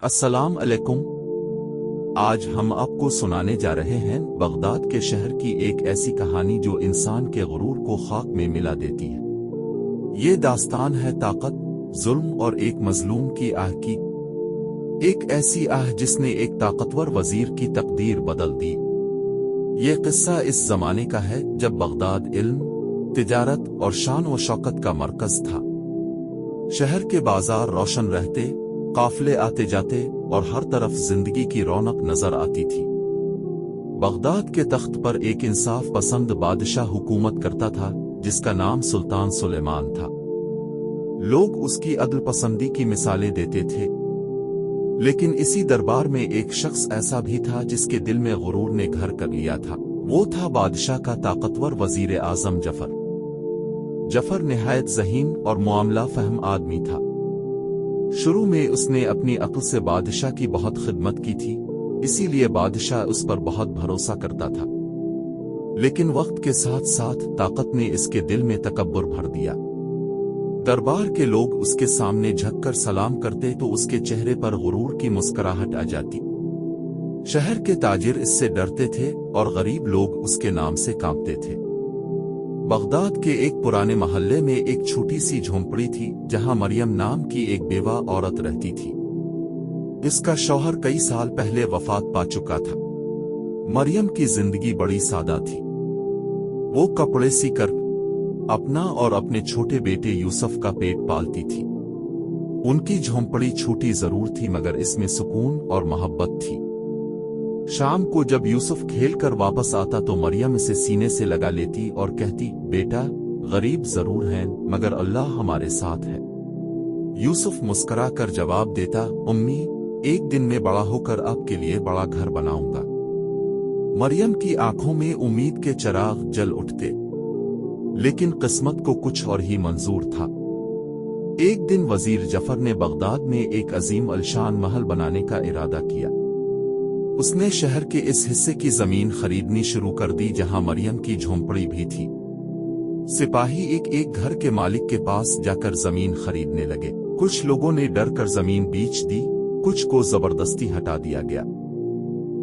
السلام علیکم۔ آج ہم آپ کو سنانے جا رہے ہیں بغداد کے شہر کی ایک ایسی کہانی جو انسان کے غرور کو خاک میں ملا دیتی ہے۔ یہ داستان ہے طاقت، ظلم اور ایک مظلوم کی آہ کی۔ ایک ایسی آہ جس نے ایک طاقتور وزیر کی تقدیر بدل دی۔ یہ قصہ اس زمانے کا ہے جب بغداد علم، تجارت اور شان و شوکت کا مرکز تھا۔ شہر کے بازار روشن رہتے، قافلے آتے جاتے اور ہر طرف زندگی کی رونق نظر آتی تھی۔ بغداد کے تخت پر ایک انصاف پسند بادشاہ حکومت کرتا تھا جس کا نام سلطان سلیمان تھا۔ لوگ اس کی عدل پسندی کی مثالیں دیتے تھے، لیکن اسی دربار میں ایک شخص ایسا بھی تھا جس کے دل میں غرور نے گھر کر لیا تھا۔ وہ تھا بادشاہ کا طاقتور وزیر اعظم جعفر۔ جعفر نہایت ذہین اور معاملہ فہم آدمی تھا۔ شروع میں اس نے اپنی عقل سے بادشاہ کی بہت خدمت کی تھی، اسی لیے بادشاہ اس پر بہت بھروسہ کرتا تھا۔ لیکن وقت کے ساتھ ساتھ طاقت نے اس کے دل میں تکبر بھر دیا۔ دربار کے لوگ اس کے سامنے جھک کر سلام کرتے تو اس کے چہرے پر غرور کی مسکراہٹ آ جاتی۔ شہر کے تاجر اس سے ڈرتے تھے اور غریب لوگ اس کے نام سے کانپتے تھے۔ بغداد کے ایک پرانے محلے میں ایک چھوٹی سی جھونپڑی تھی جہاں مریم نام کی ایک بیوہ عورت رہتی تھی۔ اس کا شوہر کئی سال پہلے وفات پا چکا تھا۔ مریم کی زندگی بڑی سادہ تھی۔ وہ کپڑے سی کر اپنا اور اپنے چھوٹے بیٹے یوسف کا پیٹ پالتی تھی۔ ان کی جھونپڑی چھوٹی ضرور تھی مگر اس میں سکون اور محبت تھی۔ شام کو جب یوسف کھیل کر واپس آتا تو مریم اسے سینے سے لگا لیتی اور کہتی، بیٹا غریب ضرور ہیں مگر اللہ ہمارے ساتھ ہے۔ یوسف مسکرا کر جواب دیتا، امی ایک دن میں بڑا ہو کر آپ کے لیے بڑا گھر بناؤں گا۔ مریم کی آنکھوں میں امید کے چراغ جل اٹھتے، لیکن قسمت کو کچھ اور ہی منظور تھا۔ ایک دن وزیر جعفر نے بغداد میں ایک عظیم الشان محل بنانے کا ارادہ کیا۔ اس نے شہر کے اس حصے کی زمین خریدنی شروع کر دی جہاں مریم کی جھونپڑی بھی تھی۔ سپاہی ایک ایک گھر کے مالک کے پاس جا کر زمین خریدنے لگے۔ کچھ لوگوں نے ڈر کر زمین بیچ دی، کچھ کو زبردستی ہٹا دیا گیا۔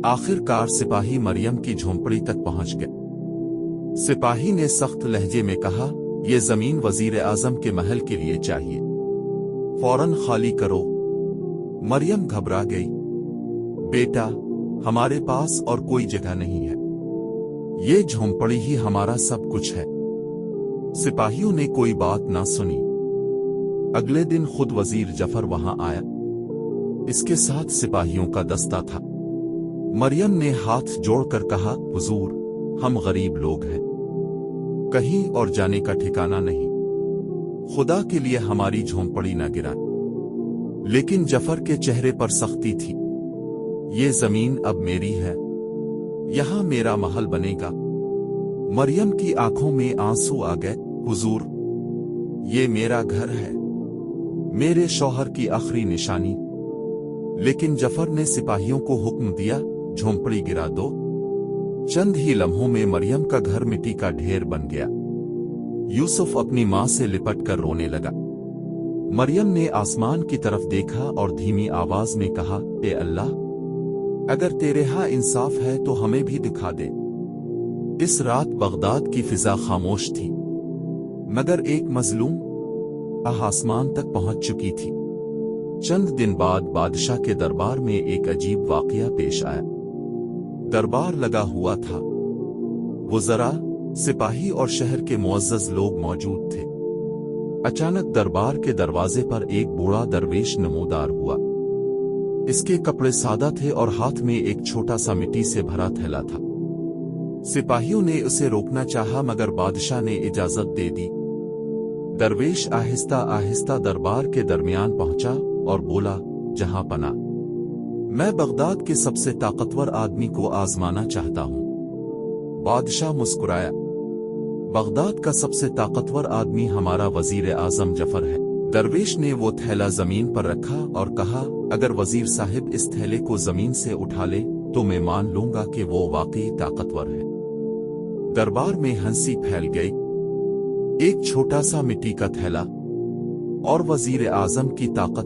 آخر کار سپاہی مریم کی جھونپڑی تک پہنچ گئے۔ سپاہی نے سخت لہجے میں کہا، یہ زمین وزیر اعظم کے محل کے لیے چاہیے، فوراً خالی کرو۔ مریم گھبرا گئی، بیٹا ہمارے پاس اور کوئی جگہ نہیں ہے، یہ جھونپڑی ہی ہمارا سب کچھ ہے۔ سپاہیوں نے کوئی بات نہ سنی۔ اگلے دن خود وزیر جعفر وہاں آیا۔ اس کے ساتھ سپاہیوں کا دستہ تھا۔ مریم نے ہاتھ جوڑ کر کہا، حضور ہم غریب لوگ ہیں، کہیں اور جانے کا ٹھکانہ نہیں، خدا کے لیے ہماری جھونپڑی نہ گرائیں۔ لیکن جعفر کے چہرے پر سختی تھی۔ یہ زمین اب میری ہے، یہاں میرا محل بنے گا۔ مریم کی آنکھوں میں آنسو آ گئے، حضور یہ میرا گھر ہے، میرے شوہر کی آخری نشانی۔ لیکن جعفر نے سپاہیوں کو حکم دیا، جھونپڑی گرا دو۔ چند ہی لمحوں میں مریم کا گھر مٹی کا ڈھیر بن گیا۔ یوسف اپنی ماں سے لپٹ کر رونے لگا۔ مریم نے آسمان کی طرف دیکھا اور دھیمی آواز میں کہا، اے اللہ اگر تیرے ہاں انصاف ہے تو ہمیں بھی دکھا دے۔ اس رات بغداد کی فضا خاموش تھی، مگر ایک مظلوم آہ آسمان تک پہنچ چکی تھی۔ چند دن بعد بادشاہ کے دربار میں ایک عجیب واقعہ پیش آیا۔ دربار لگا ہوا تھا، وزراء، سپاہی اور شہر کے معزز لوگ موجود تھے۔ اچانک دربار کے دروازے پر ایک بوڑھا درویش نمودار ہوا۔ اس کے کپڑے سادہ تھے اور ہاتھ میں ایک چھوٹا سا مٹی سے بھرا تھیلا تھا۔ سپاہیوں نے اسے روکنا چاہا مگر بادشاہ نے اجازت دے دی۔ درویش آہستہ آہستہ دربار کے درمیان پہنچا اور بولا، جہاں پناہ، میں بغداد کے سب سے طاقتور آدمی کو آزمانا چاہتا ہوں۔ بادشاہ مسکرایا، بغداد کا سب سے طاقتور آدمی ہمارا وزیر اعظم جعفر ہے۔ درویش نے وہ تھیلا زمین پر رکھا اور کہا، اگر وزیر صاحب اس تھیلے کو زمین سے اٹھا لے تو میں مان لوں گا کہ وہ واقعی طاقتور ہے۔ دربار میں ہنسی پھیل گئی۔ ایک چھوٹا سا مٹی کا تھیلا اور وزیر اعظم کی طاقت،